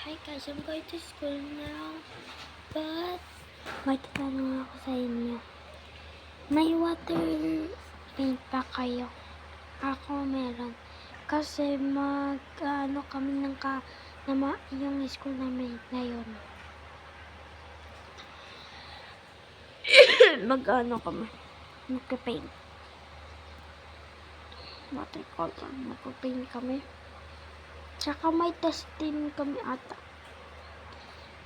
Hi guys, I'm going to school now. But, may tatanong ako sa inyo. May water paint pa kayo? Ako meron. Kasi kami ng yung school namin ngayon. Kami. Magpa-paint. Watercolor. Magpa-paint kami. Tsaka may test din kami ata.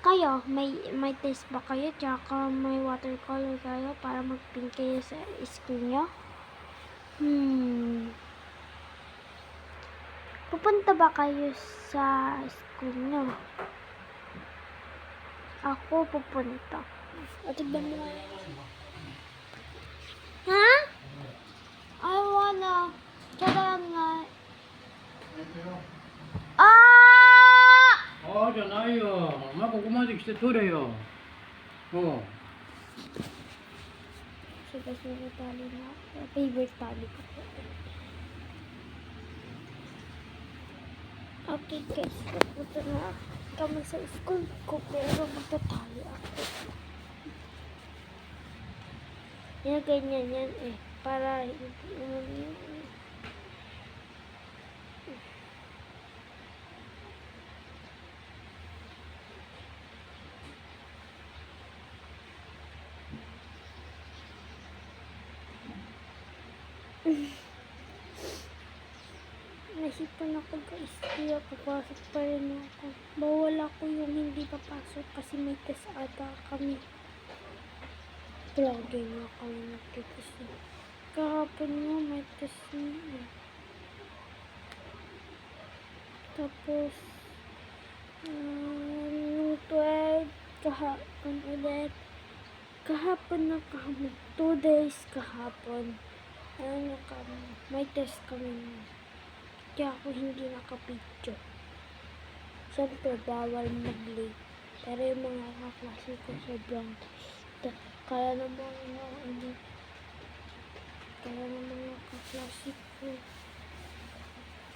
Kayo, may test ba kayo? Tsaka may watercolor kayo para mag-paint kayo sa school nyo? Pupunta ba kayo sa school nyo? Ako pupunta. O, tignan mo nga. Ha? I wanna. Kailan nga.じゃないよ。まあ、ここまで来て取れよ。Sige, tali na. Favorite tali ko po. Okay guys, pupunta na kami sa school ko pero magtatali ako. Yan, ganyan yan eh. Para nasipan ako guys, kaya papasok pa rin ako. Bawal ako yung hindi papasok kasi may test ata kami. Lagi nga kami nagtitest. Kahapon nga may test na. Tapos 12 kahapon ulit. Kahapon na kami. 2 days kahapon. May test kami na. Kaya ako hindi nakapidyo. Siyempre, bawal mag-late. Pero yung mga kaklase ko sobrang kaya naman mga kaklase ko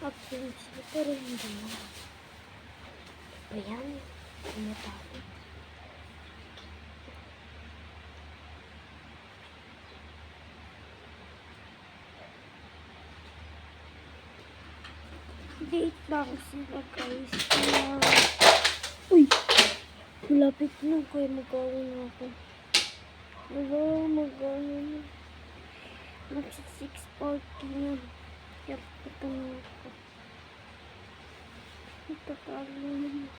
absence. Pero hindi na. Ayan. Tumatapos. Date lang sila guys. Uy! Malapit na. Kaya mag-awin na ako. Mag-awin na. Magsa 6:40 na. Kaya patang ako. Ito pa